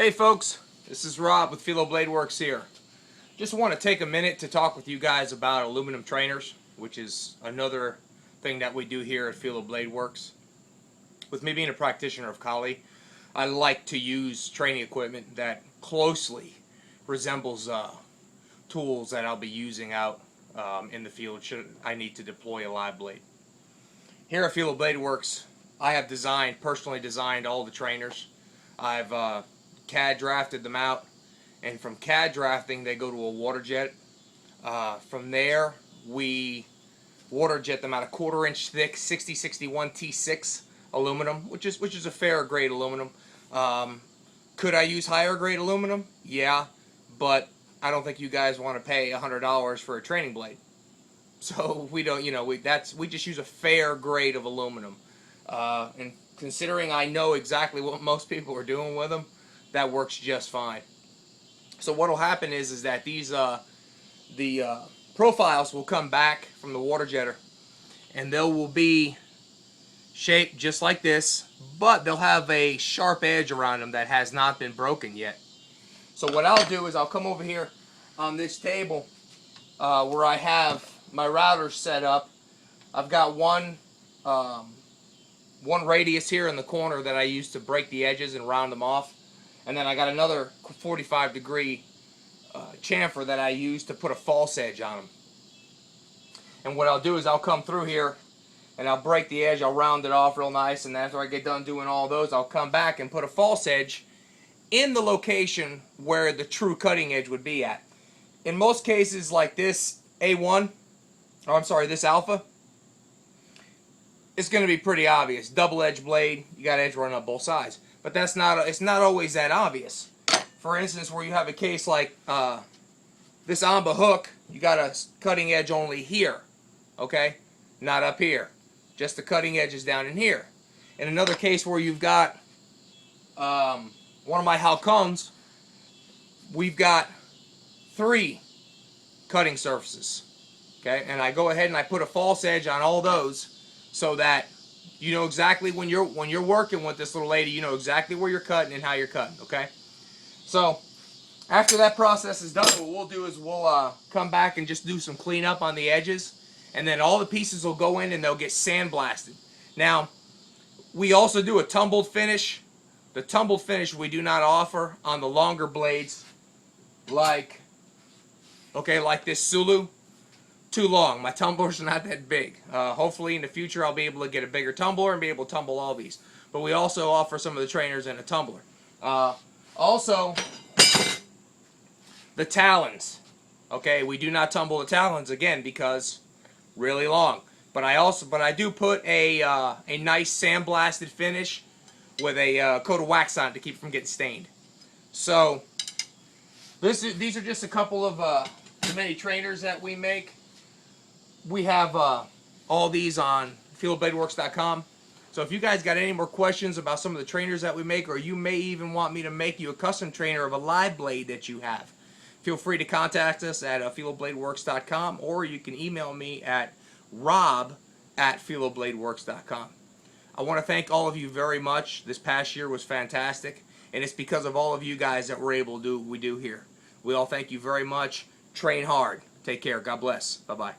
Hey folks, this is Rob with Filo Blade Works here. Just want to take a minute to talk with you guys about aluminum trainers, which is another thing that we do here at Filo Blade Works. With me being a practitioner of Kali, I like to use training equipment that closely resembles tools that I'll be using out in the field should I need to deploy a live blade. Here at Filo Blade Works, I have personally designed all the trainers. I've CAD drafted them out, and from CAD drafting they go to a water jet. From there we water jet them out a 1/4 inch thick 6061 T6 aluminum, which is a fair grade aluminum. Could I use higher grade aluminum? Yeah, but I don't think you guys want to pay $100 for a training blade. So we don't, we just use a fair grade of aluminum. And considering I know exactly what most people are doing with them, that works just fine. So what will happen is that these the profiles will come back from the water jetter, and they will be shaped just like this, but they'll have a sharp edge around them that has not been broken yet. So what I'll do is I'll come over here on this table where I have my routers set up. I've got one radius here in the corner that I use to break the edges and round them off. And then I got another 45-degree chamfer that I use to put a false edge on them. And what I'll do is I'll come through here and I'll break the edge, I'll round it off real nice, and after I get done doing all those, I'll come back and put a false edge in the location where the true cutting edge would be at. In most cases like this A1, this Alpha, it's going to be pretty obvious. Double-edged blade, you got edge running up both sides. But it's not always that obvious. For instance, where you have a case like this Amba hook, you got a cutting edge only here, okay? Not up here. Just the cutting edge is down in here. In another case where you've got one of my Halcones, we've got 3 cutting surfaces, okay? And I go ahead and I put a false edge on all those, so that you know exactly when you're working with this little lady, you know exactly where you're cutting and how you're cutting, okay? So after that process is done, what we'll do is we'll come back and just do some cleanup on the edges, and then all the pieces will go in and they'll get sandblasted. Now, we also do a tumbled finish. The tumbled finish we do not offer on the longer blades, like this Sulu. Too long. My tumblers are not that big. Hopefully in the future I'll be able to get a bigger tumbler and be able to tumble all these. But we also offer some of the trainers in a tumbler. Also, the talons. Okay, we do not tumble the talons again because really long. But I do put a nice sandblasted finish with a coat of wax on it to keep it from getting stained. So these are just a couple of the many trainers that we make. We have all these on filobladeworks.com. So if you guys got any more questions about some of the trainers that we make, or you may even want me to make you a custom trainer of a live blade that you have, feel free to contact us at filobladeworks.com, or you can email me at rob@filobladeworks.com. I want to thank all of you very much. This past year was fantastic, and it's because of all of you guys that we're able to do what we do here. We all thank you very much. Train hard. Take care. God bless. Bye-bye.